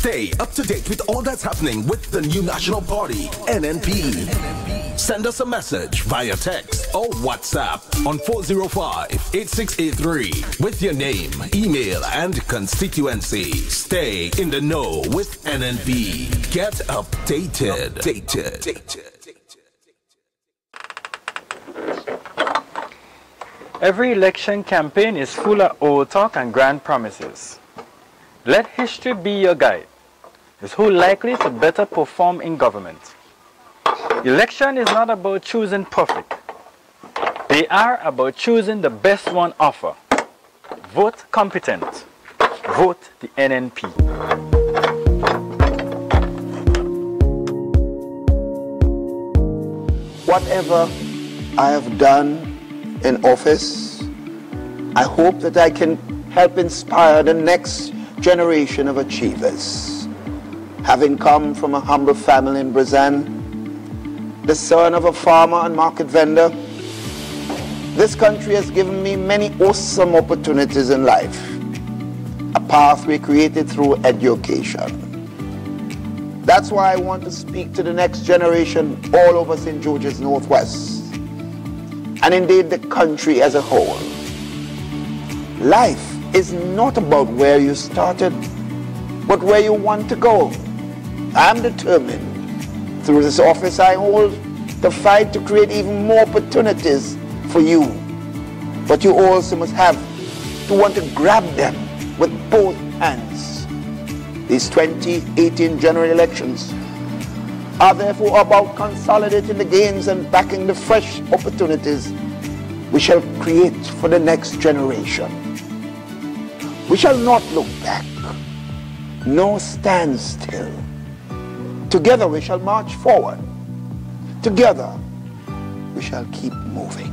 Stay up to date with all that's happening with the new national party, NNP. Send us a message via text or WhatsApp on 405-8683 with your name, email, and constituency. Stay in the know with NNP. Get updated. Every election campaign is full of old talk and grand promises. Let history be your guide. Is who likely to better perform in government? Election is not about choosing perfect. They are about choosing the best one offer. Vote competent. Vote the NNP. Whatever I have done in office, I hope that I can help inspire the next generation of achievers. Having come from a humble family in Brazil, the son of a farmer and market vendor, this country has given me many awesome opportunities in life, a pathway created through education. That's why I want to speak to the next generation all over St. George's Northwest, and indeed the country as a whole. Life is not about where you started, but where you want to go. I'm determined, through this office I hold, to fight to create even more opportunities for you. But you also must have to want to grab them with both hands. These 2018 general elections are therefore about consolidating the gains and backing the fresh opportunities we shall create for the next generation. We shall not look back, nor stand still. Together we shall march forward. Together we shall keep moving.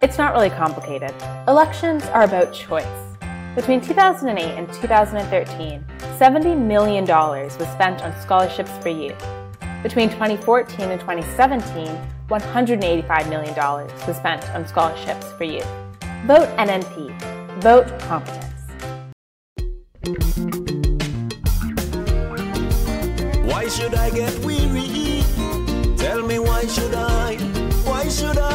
It's not really complicated. Elections are about choice. Between 2008 and 2013, $70 million was spent on scholarships for youth. Between 2014 and 2017, $185 million was spent on scholarships for youth. Vote NNP. Vote competence. Why should I get weary? Tell me why should I? Why should I?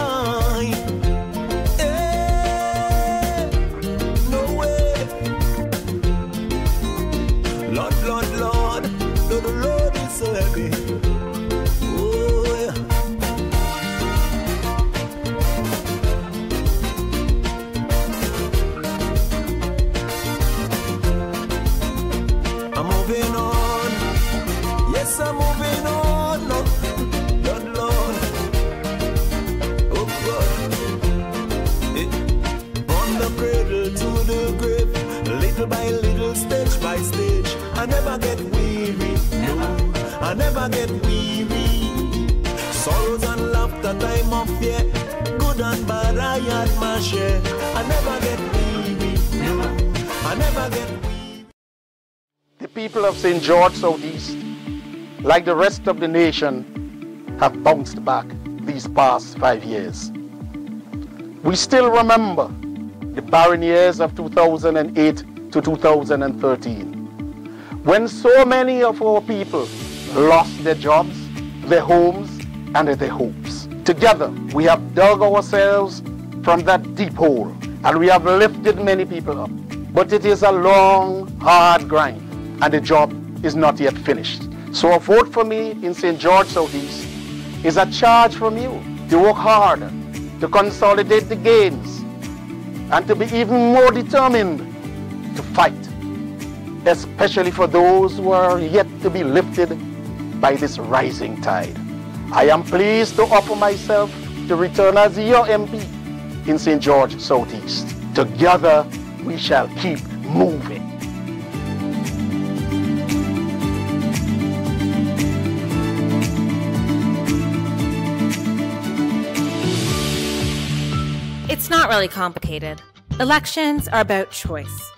From the cradle to the grave, little by little, stage by stage. I never get weary, no, I never get weary. Sorrows and laughter, time of fear, good and bad, I had my share. I never get weary, no, I never get weary. The people of St. George Southeast, like the rest of the nation, have bounced back these past 5 years. We still remember the barren years of 2008 to 2013, when so many of our people lost their jobs, their homes, and their hopes. Together, we have dug ourselves from that deep hole, and we have lifted many people up. But it is a long, hard grind, and the job is not yet finished. So a vote for me in St. George Southeast is a charge from you to work harder, to consolidate the gains, and to be even more determined to fight, especially for those who are yet to be lifted by this rising tide. I am pleased to offer myself to return as your MP in St. George Southeast. Together, we shall keep moving. It's not really complicated. Elections are about choice.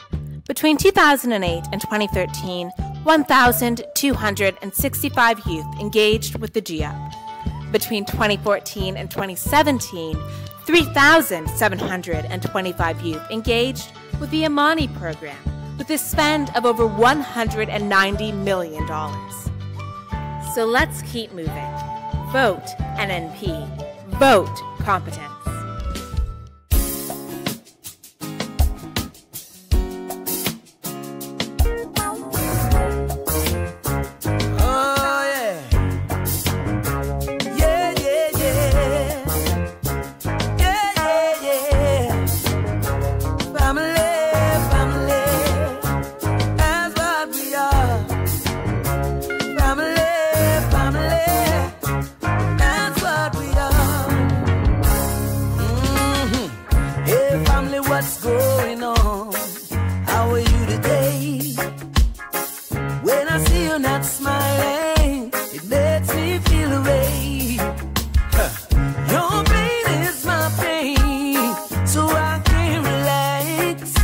Between 2008 and 2013, 1,265 youth engaged with the GIAP. Between 2014 and 2017, 3,725 youth engaged with the Amani program, with a spend of over $190 million. So let's keep moving. Vote NNP. Vote competence. What's going on? How are you today? When I see you not smiling, it makes me feel away. Your pain is my pain, so I can't relax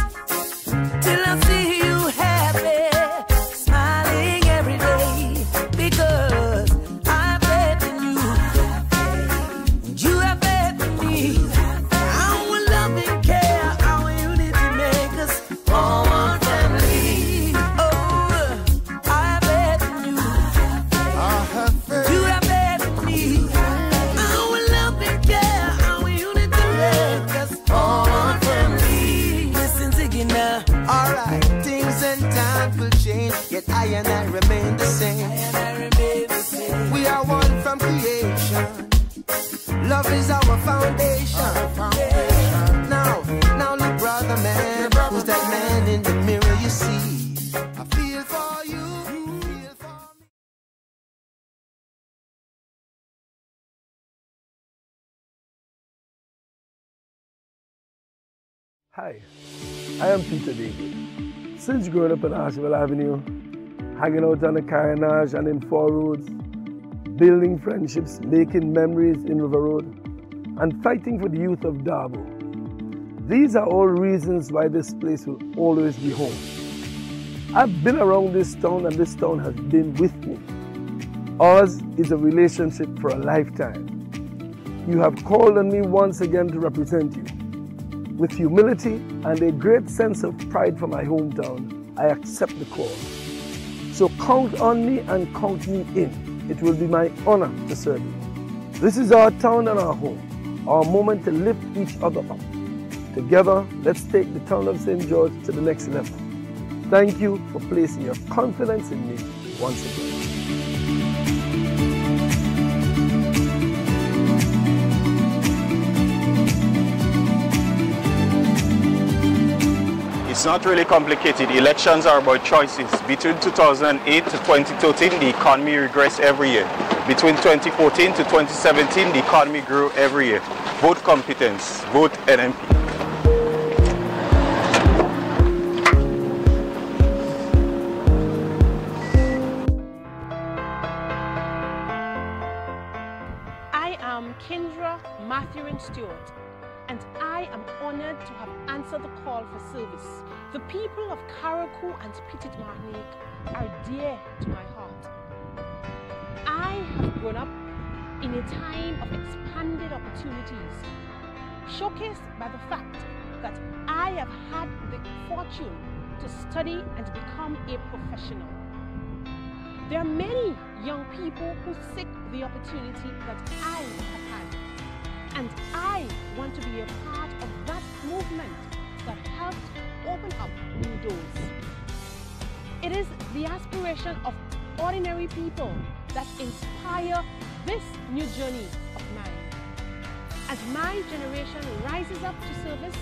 till I see you happy, smiling every day. Because I bet in you, and you have bet in me. Our loving care, our unity make us all one family. Oh, I bet in you, you have bet in me. Our loving care, our unity make us all one family. Listen, Ziggy now. Alright, things and times will change, yet I and I remain the same. We are one from creation. Love is our foundation. Now look, brother man, who's that man in the mirror you see? I feel for you, you feel for me. Hi, I am Peter David. Since growing up on Asheville Avenue, hanging out on the Carnage and in Four Roads, building friendships, making memories in River Road, and fighting for the youth of Darbo. These are all reasons why this place will always be home. I've been around this town and this town has been with me. Ours is a relationship for a lifetime. You have called on me once again to represent you. With humility and a great sense of pride for my hometown, I accept the call. So count on me and count me in. It will be my honor to serve you. This is our town and our home, our moment to lift each other up. Together, let's take the town of St. George to the next level. Thank you for placing your confidence in me once again. It's not really complicated. Elections are about choices. Between 2008 to 2013, the economy regressed every year. Between 2014 to 2017, the economy grew every year. Vote competence. Vote NNP. Stewart, and I am honored to have answered the call for service. The people of Carriacou and Petite Martinique are dear to my heart. I have grown up in a time of expanded opportunities, showcased by the fact that I have had the fortune to study and become a professional. There are many young people who seek the opportunity that I have had, and I want to be a part of that movement that helped open up new doors. It is the aspiration of ordinary people that inspire this new journey of mine. As my generation rises up to service,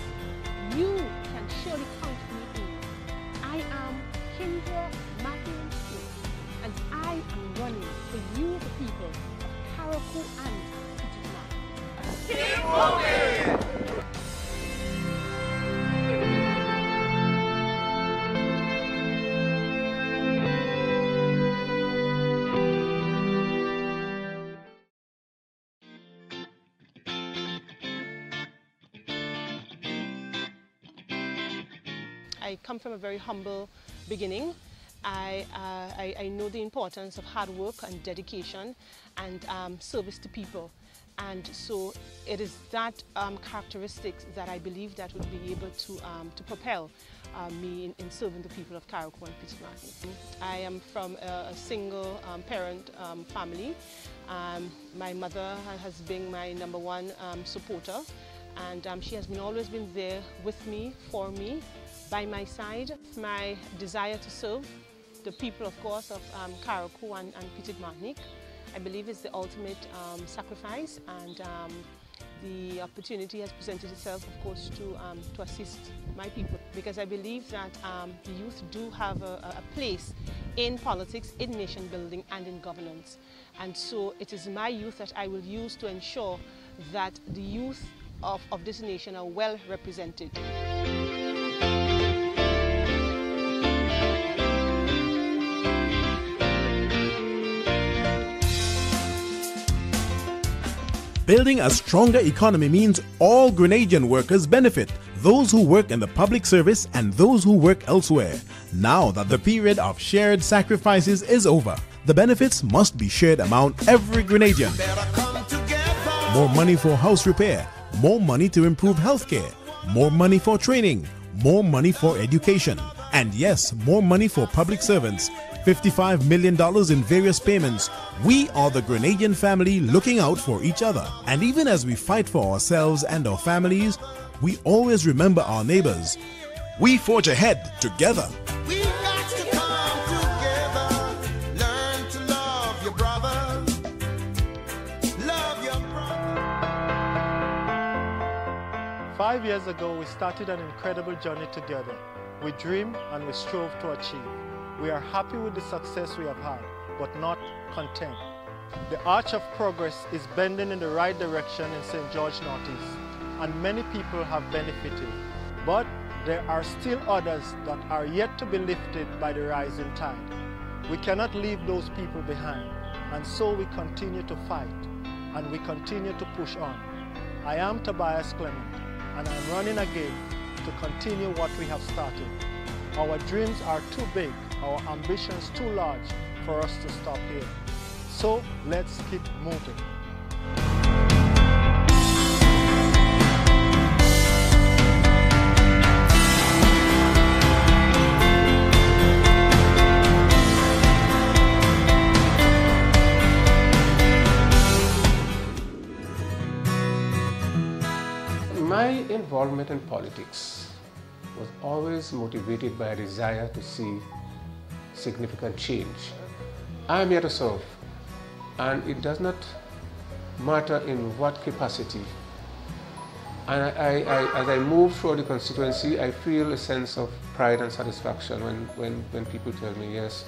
you can surely count me in. I am Kendra Matthew Stewart, and I am running for you, the people of Carriacou and Petite Martinique. Keep moving! I come from a very humble beginning. I know the importance of hard work and dedication and service to people. And so it is that characteristics that I believe that would be able to propel me in serving the people of Carriacou and Petite Martinique. I am from a single parent family. My mother has been my #1 supporter, and she has always been there with me, for me, by my side. My desire to serve the people, of course, of Carriacou and Petite Martinique, I believe is the ultimate sacrifice, and the opportunity has presented itself, of course, to assist my people, because I believe that the youth do have a place in politics, in nation building, and in governance. And so it is my youth that I will use to ensure that the youth of this nation are well represented. Building a stronger economy means all Grenadian workers benefit, those who work in the public service and those who work elsewhere. Now that the period of shared sacrifices is over, the benefits must be shared among every Grenadian. More money for house repair, more money to improve healthcare, more money for training, more money for education, and yes, more money for public servants. $55 million in various payments. We are the Grenadian family looking out for each other. And even as we fight for ourselves and our families, we always remember our neighbors. We forge ahead together. We got to come together, learn to love your brother, love your brother. 5 years ago, we started an incredible journey together. We dreamed and we strove to achieve. We are happy with the success we have had, but not content. The arch of progress is bending in the right direction in St. George Northeast, and many people have benefited. But there are still others that are yet to be lifted by the rising tide. We cannot leave those people behind, and so we continue to fight, and we continue to push on. I am Tobias Clement, and I'm running again to continue what we have started. Our dreams are too big, our ambitions too large for us to stop here. So let's keep moving. My involvement in politics was always motivated by a desire to see significant change. I am here to serve, and it does not matter in what capacity. And as I move through the constituency, I feel a sense of pride and satisfaction when people tell me, yes,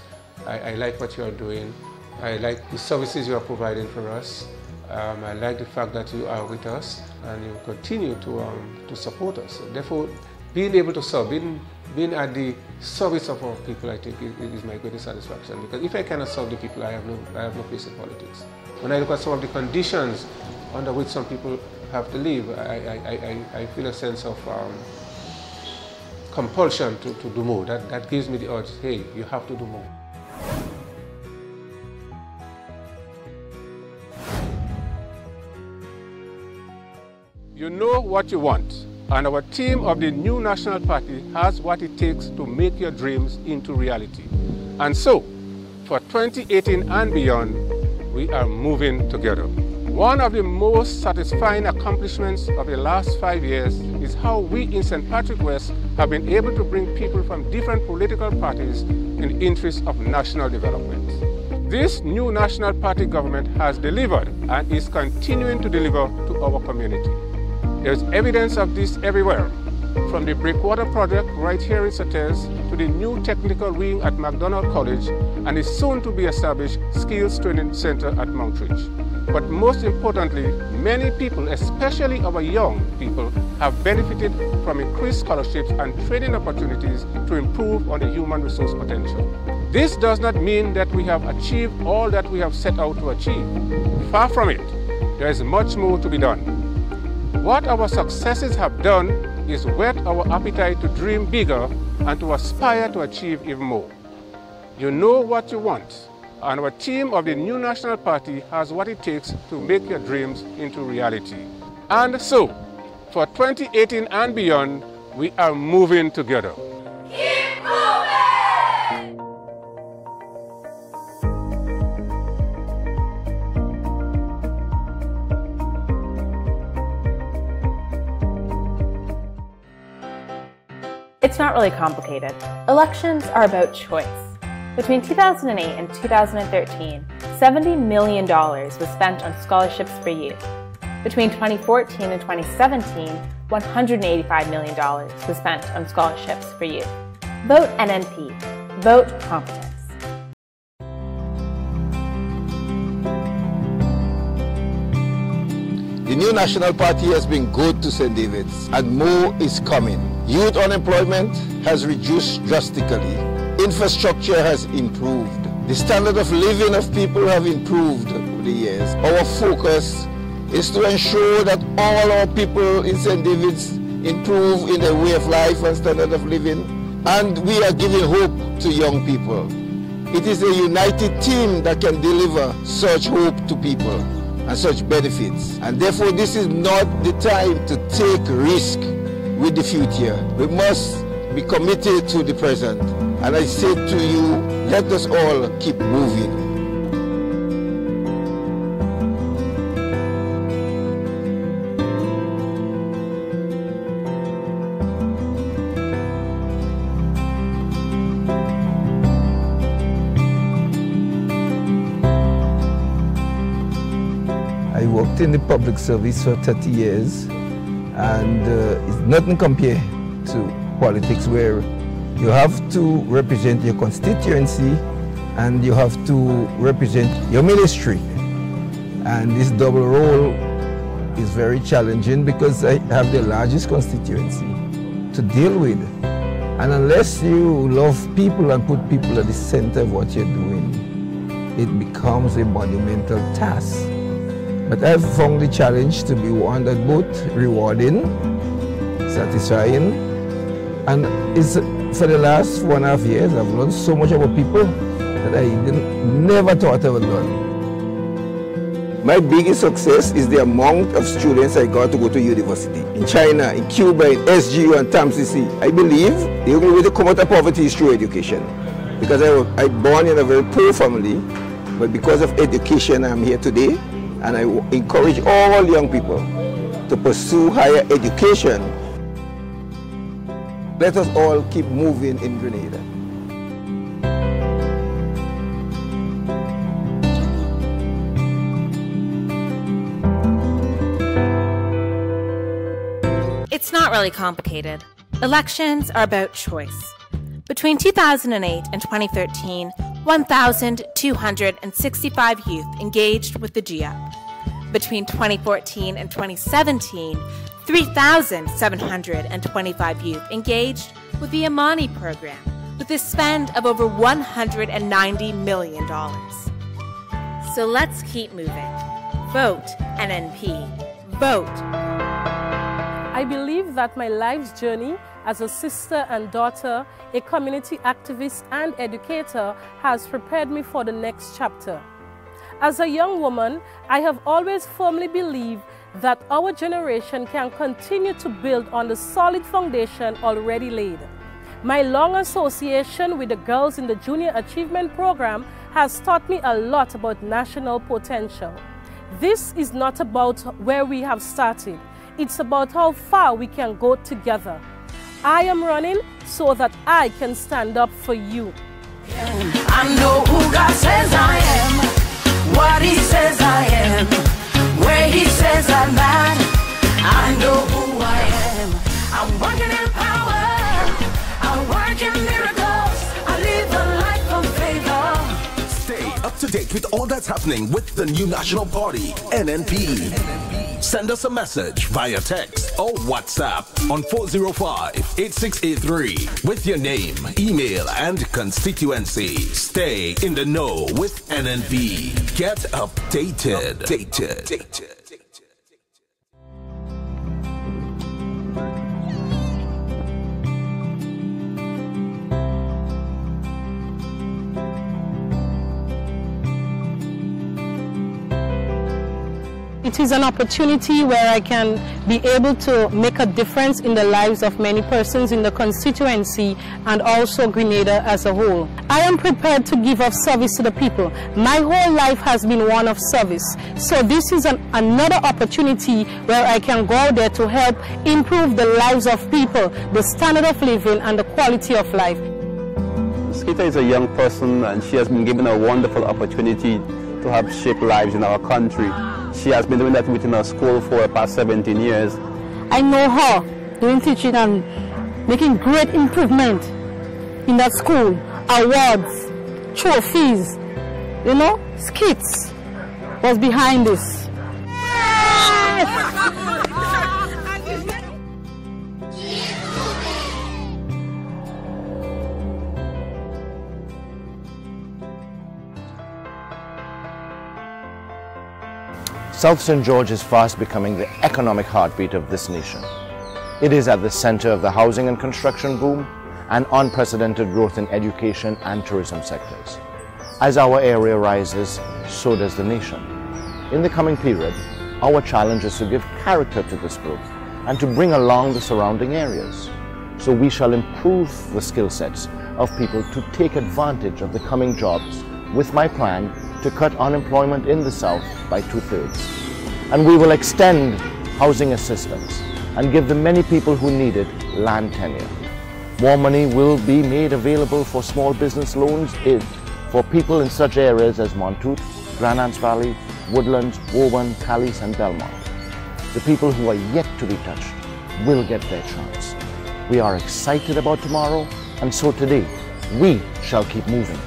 I like what you are doing, I like the services you are providing for us, I like the fact that you are with us and you continue to support us. So therefore, being able to serve, being at the service of our people, I think is my greatest satisfaction. Because if I cannot serve the people, I have no place in politics. When I look at some of the conditions under which some people have to leave, I feel a sense of compulsion to do more. That gives me the urge, hey, you have to do more. You know what you want, and our team of the new National Party has what it takes to make your dreams into reality. And so, for 2018 and beyond, we are moving together. One of the most satisfying accomplishments of the last 5 years is how we in St. Patrick West have been able to bring people from different political parties in the interest of national development. This new National Party government has delivered and is continuing to deliver to our community. There's evidence of this everywhere, from the Breakwater project right here in Sates to the new technical wing at McDonald College and the soon-to-be established Skills Training Center at Montridge. But most importantly, many people, especially our young people, have benefited from increased scholarships and training opportunities to improve on the human resource potential. This does not mean that we have achieved all that we have set out to achieve. Far from it. There is much more to be done. What our successes have done is whet our appetite to dream bigger and to aspire to achieve even more. You know what you want, and our team of the new National Party has what it takes to make your dreams into reality. And so, for 2018 and beyond, we are moving together. Keep moving! It's not really complicated. Elections are about choice. Between 2008 and 2013, $70 million was spent on scholarships for youth. Between 2014 and 2017, $185 million was spent on scholarships for youth. Vote NNP. Vote competence. The new National Party has been good to St. David's, and more is coming. Youth unemployment has reduced drastically. Infrastructure has improved. The standard of living of people have improved over the years. Our focus is to ensure that all our people in St. David's improve in their way of life and standard of living, and we are giving hope to young people. It is a united team that can deliver such hope to people and such benefits. And therefore, this is not the time to take risk with the future. We must be committed to the present. And I say to you, let us all keep moving. I worked in the public service for 30 years, and it's nothing compared to politics, where you have to represent your constituency and you have to represent your ministry. And this double role is very challenging because I have the largest constituency to deal with. And unless you love people and put people at the center of what you're doing, it becomes a monumental task. But I've found the challenge to be one that both rewarding, satisfying, and it's, for the last 1.5 years, I've learned so much about people that I never thought I would learn. My biggest success is the amount of students I got to go to university. In China, in Cuba, in SGU and TAMCC. I believe the only way to come out of poverty is through education. Because I was born in a very poor family, but because of education I'm here today. And I encourage all young people to pursue higher education. Let us all keep moving in Grenada. It's not really complicated. Elections are about choice. Between 2008 and 2013, 1,265 youth engaged with the GIAP. Between 2014 and 2017, 3,725 youth engaged with the Amani program, with a spend of over $190 million. So let's keep moving. Vote NNP. about. I believe that my life's journey as a sister and daughter, a community activist and educator has prepared me for the next chapter. As a young woman, I have always firmly believed that our generation can continue to build on the solid foundation already laid. My long association with the girls in the Junior Achievement Program has taught me a lot about national potential. This is not about where we have started. It's about how far we can go together. I am running so that I can stand up for you. I know who God says I am, what He says I am, where He says I'm at. I know who I am. I'm working in power, I work in miracles, I live a life of favor. Stay up to date with all that's happening with the new National Party, NNP. Send us a message via text or WhatsApp on 405-8683 with your name, email, and constituency. Stay in the know with NNP. Get updated. It is an opportunity where I can be able to make a difference in the lives of many persons in the constituency and also Grenada as a whole. I am prepared to give of service to the people. My whole life has been one of service. So this is another opportunity where I can go out there to help improve the lives of people, the standard of living and the quality of life. Skita is a young person and she has been given a wonderful opportunity to help shape lives in our country. She has been doing that within her school for the past 17 years. I know her doing teaching and making great improvement in that school. Awards, trophies, you know, skits was behind this. South St. George is fast becoming the economic heartbeat of this nation. It is at the center of the housing and construction boom and unprecedented growth in education and tourism sectors. As our area rises, so does the nation. In the coming period, our challenge is to give character to this growth and to bring along the surrounding areas. So we shall improve the skill sets of people to take advantage of the coming jobs with my plan to cut unemployment in the South by 2/3. And we will extend housing assistance and give the many people who need it land tenure. More money will be made available for small business loans for people in such areas as Montoute, Grand Anse Valley, Woodlands, Woburn, Calais and Belmont. The people who are yet to be touched will get their chance. We are excited about tomorrow, and so today we shall keep moving.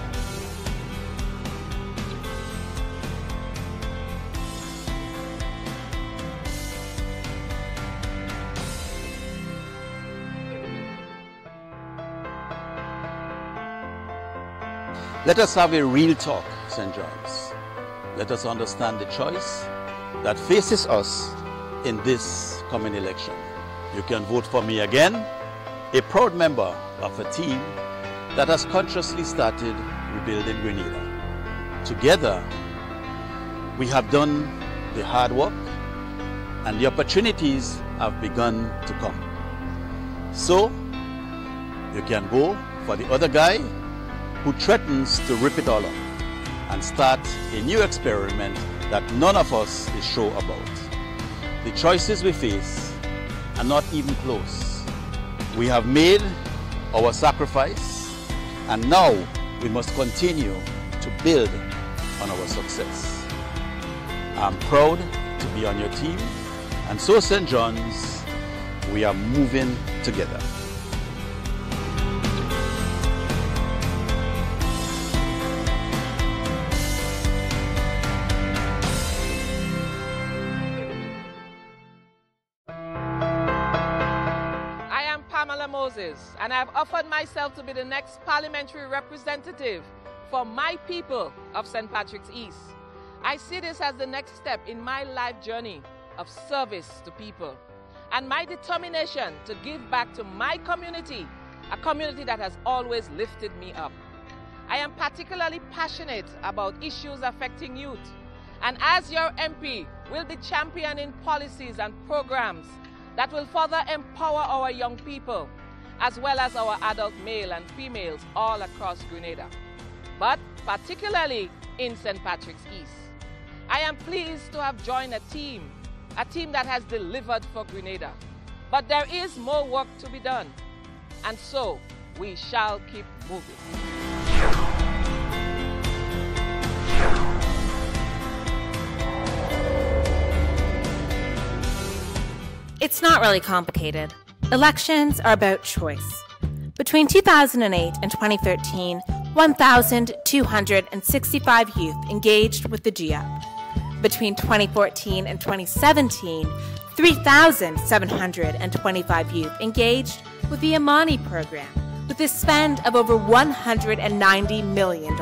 Let us have a real talk, St. John's. Let us understand the choice that faces us in this coming election. You can vote for me again, a proud member of a team that has consciously started rebuilding Grenada. Together, we have done the hard work and the opportunities have begun to come. So, you can go for the other guy who threatens to rip it all up and start a new experiment that none of us is sure about. The choices we face are not even close. We have made our sacrifice and now we must continue to build on our success. I'm proud to be on your team, and so St. John's, we are moving together. And I have offered myself to be the next parliamentary representative for my people of St. Patrick's East. I see this as the next step in my life journey of service to people and my determination to give back to my community, a community that has always lifted me up. I am particularly passionate about issues affecting youth, and as your MP, will be championing policies and programs that will further empower our young people, as well as our adult male and females all across Grenada, but particularly in St. Patrick's East. I am pleased to have joined a team that has delivered for Grenada. But there is more work to be done, and so we shall keep moving. It's not really complicated. Elections are about choice. Between 2008 and 2013, 1,265 youth engaged with the GIAP. Between 2014 and 2017, 3,725 youth engaged with the Amani program, with a spend of over $190 million.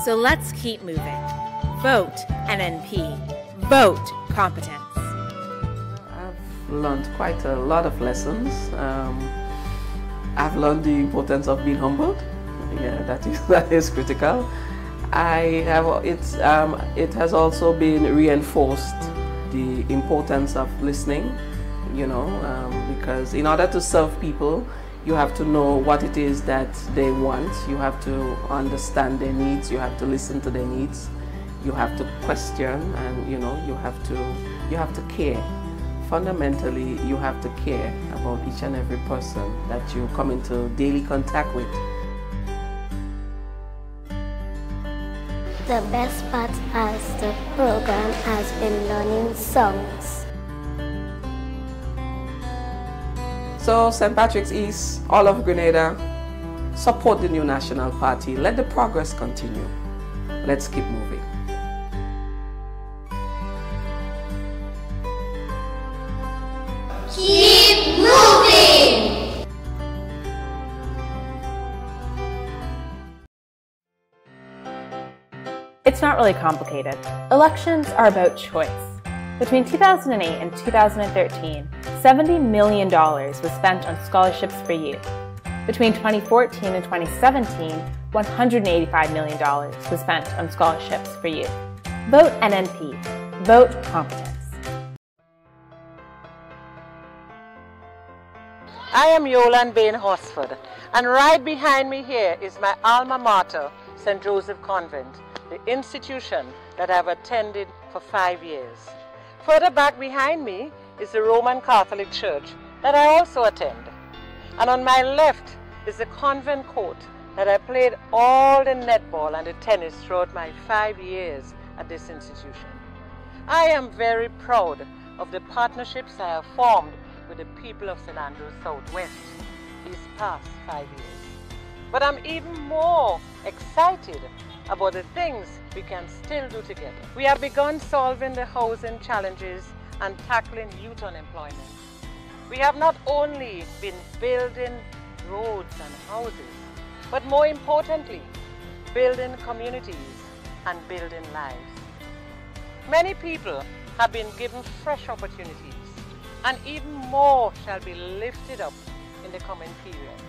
So let's keep moving. Vote NNP. Vote competence. I've learned quite a lot of lessons. I've learned the importance of being humbled. Yeah, that is critical. It has also been reinforced the importance of listening, because in order to serve people, you have to know what it is that they want. You have to understand their needs. You have to listen to their needs. You have to question, and you have to care. Fundamentally, you have to care about each and every person that you come into daily contact with. The best part of the program has been learning songs. So St. Patrick's East, all of Grenada, support the new National Party. Let the progress continue. Let's keep moving. Keep moving! It's not really complicated. Elections are about choice. Between 2008 and 2013, $70 million was spent on scholarships for youth. Between 2014 and 2017, $185 million was spent on scholarships for youth. Vote NNP. Vote competence. I am Yolan Bain Horsford, and right behind me here is my alma mater, St. Joseph Convent, the institution that I've attended for 5 years. Further back behind me is the Roman Catholic Church that I also attend. And on my left is the convent court that I played all the netball and the tennis throughout my 5 years at this institution. I am very proud of the partnerships I have formed with the people of St. Andrews Southwest these past 5 years. But I'm even more excited about the things we can still do together. We have begun solving the housing challenges and tackling youth unemployment. We have not only been building roads and houses, but more importantly, building communities and building lives. Many people have been given fresh opportunities, and even more shall be lifted up in the coming period.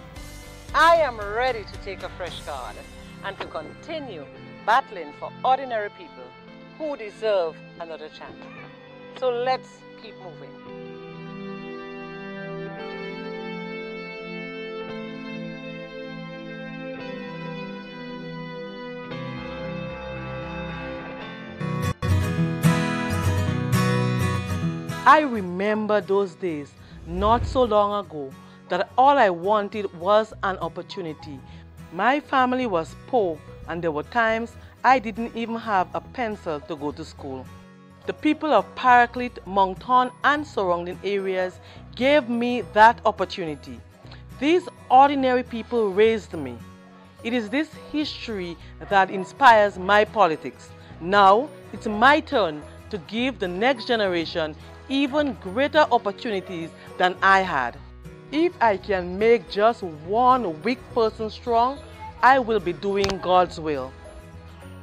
I am ready to take a fresh guard and to continue battling for ordinary people who deserve another chance. So let's keep moving. I remember those days not so long ago that all I wanted was an opportunity. My family was poor, and there were times I didn't even have a pencil to go to school. The people of Paraclete, Moncton and surrounding areas gave me that opportunity. These ordinary people raised me. It is this history that inspires my politics. Now it's my turn to give the next generation even greater opportunities than I had. If I can make just one weak person strong, I will be doing God's will.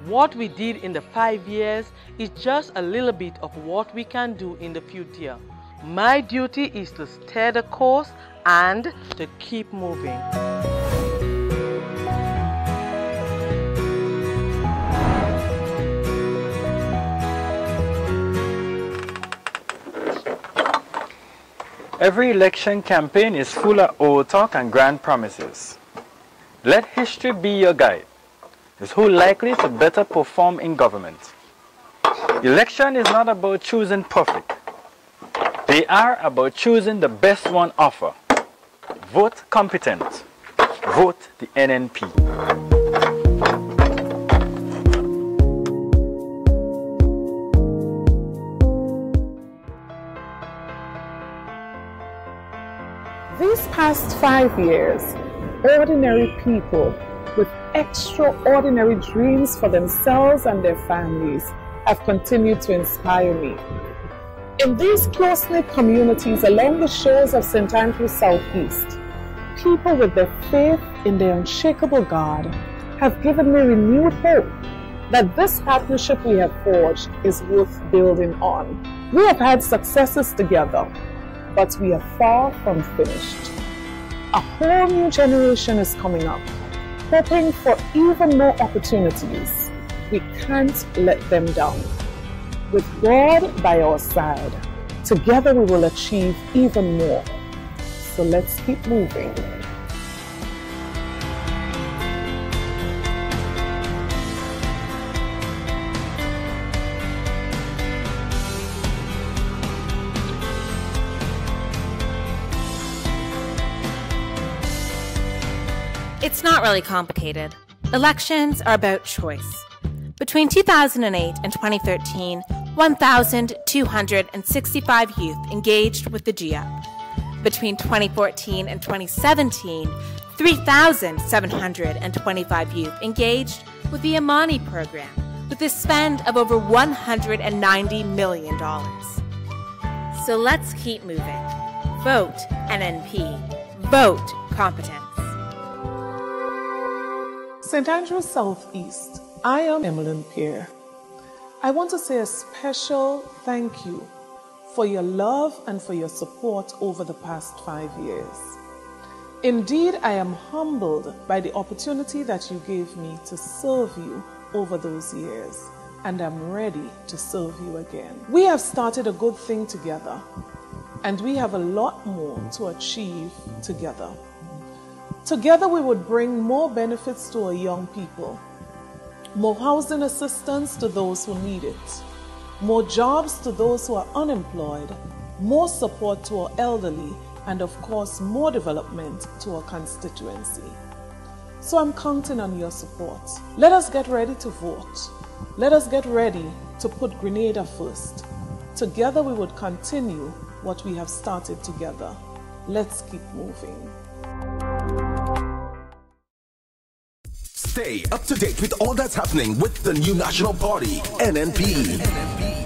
What we did in the 5 years is just a little bit of what we can do in the future. My duty is to steer the course and to keep moving. Every election campaign is full of old talk and grand promises. Let history be your guide. Is who likely to better perform in government. Election is not about choosing perfect. They are about choosing the best one offer. Vote competent. Vote the NNP. These past 5 years, ordinary people with extraordinary dreams for themselves and their families have continued to inspire me. In these close-knit communities along the shores of St. Andrews Southeast, people with their faith in their unshakable God have given me renewed hope that this partnership we have forged is worth building on. We have had successes together, but we are far from finished. A whole new generation is coming up, hoping for even more opportunities. We can't let them down. With God by our side, together we will achieve even more. So let's keep moving. It's not really complicated. Elections are about choice. Between 2008 and 2013, 1,265 youth engaged with the GIAP. Between 2014 and 2017, 3,725 youth engaged with the Amani program, with a spend of over $190 million. So let's keep moving. Vote NNP. Vote competence. St. Andrews Southeast, I am Emmeline Pierre. I want to say a special thank you for your love and for your support over the past 5 years. Indeed, I am humbled by the opportunity that you gave me to serve you over those years, and I'm ready to serve you again. We have started a good thing together, and we have a lot more to achieve together. Together we would bring more benefits to our young people, more housing assistance to those who need it, more jobs to those who are unemployed, more support to our elderly, and of course more development to our constituency. So I'm counting on your support. Let us get ready to vote. Let us get ready to put Grenada first. Together we would continue what we have started together. Let's keep moving. Stay up to date with all that's happening with the new National Party, NNP.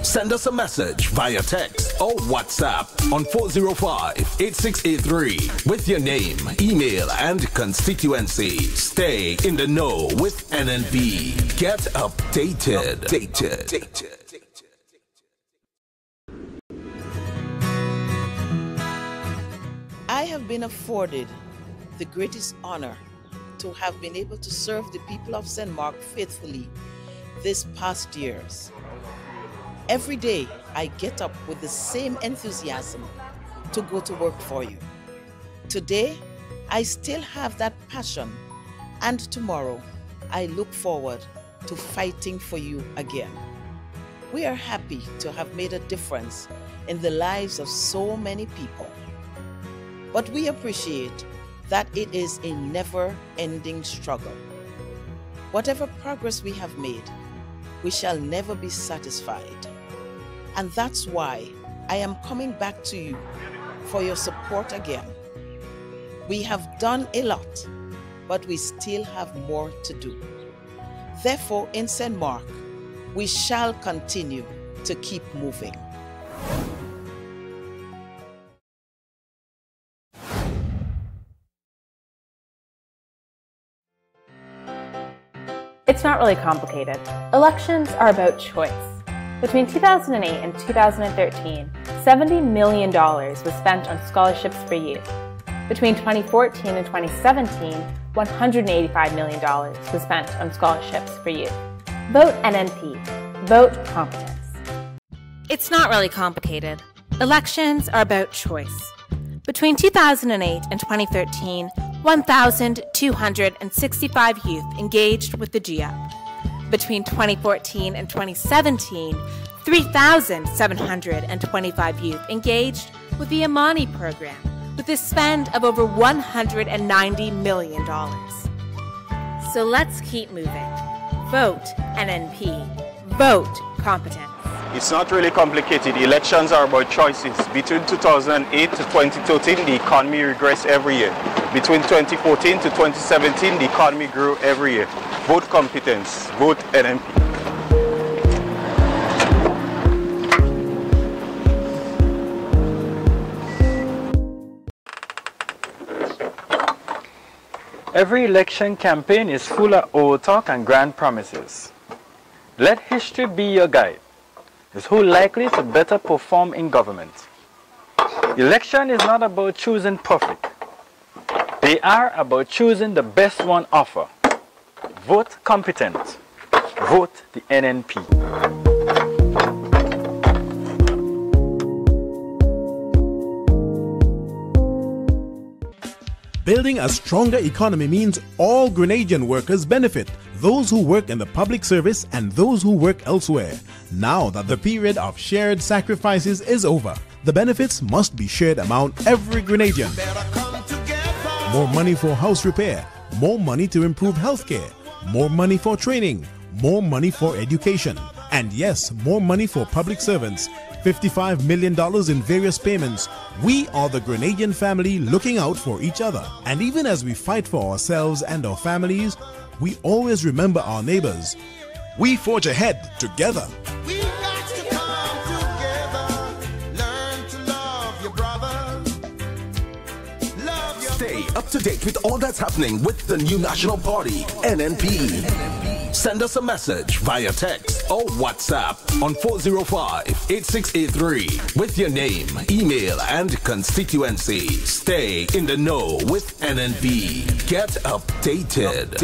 Send us a message via text or WhatsApp on 405-8683 with your name, email, and constituency. Stay in the know with NNP. Get updated. I have been afforded the greatest honor to have been able to serve the people of St. Mark faithfully this past years. Every day I get up with the same enthusiasm to go to work for you. Today I still have that passion, and tomorrow I look forward to fighting for you again. We are happy to have made a difference in the lives of so many people, but we appreciate that it is a never-ending struggle. Whatever progress we have made, we shall never be satisfied. And that's why I am coming back to you for your support again. We have done a lot, but we still have more to do. Therefore, in St. Mark, we shall continue to keep moving. It's not really complicated. Elections are about choice. Between 2008 and 2013, $70 million was spent on scholarships for youth. Between 2014 and 2017, $185 million was spent on scholarships for youth. Vote NNP. Vote competence. It's not really complicated. Elections are about choice. Between 2008 and 2013, 1,265 youth engaged with the GIAP. Between 2014 and 2017, 3,725 youth engaged with the Amani program, with a spend of over $190 million. So let's keep moving. Vote NNP. Vote competence. It's not really complicated. Elections are about choices. Between 2008 to 2013, the economy regressed every year. Between 2014 to 2017, the economy grew every year. Vote competence. Vote NNP. Every election campaign is full of old talk and grand promises. Let history be your guide. Is who likely to better perform in government. Election is not about choosing perfect. They are about choosing the best one offer. Vote competent. Vote the NNP. Building a stronger economy means all Grenadian workers benefit, those who work in the public service and those who work elsewhere. Now that the period of shared sacrifices is over, the benefits must be shared among every Grenadian. More money for house repair, more money to improve healthcare, more money for training, more money for education, and yes, more money for public servants. $55 million in various payments. We are the Grenadian family looking out for each other. And even as we fight for ourselves and our families, we always remember our neighbors. We forge ahead together. Stay up to date with all that's happening with the new National Party, NNP. Send us a message via text or WhatsApp on 405-8683 with your name, email, and constituency. Stay in the know with NNP. Get updated.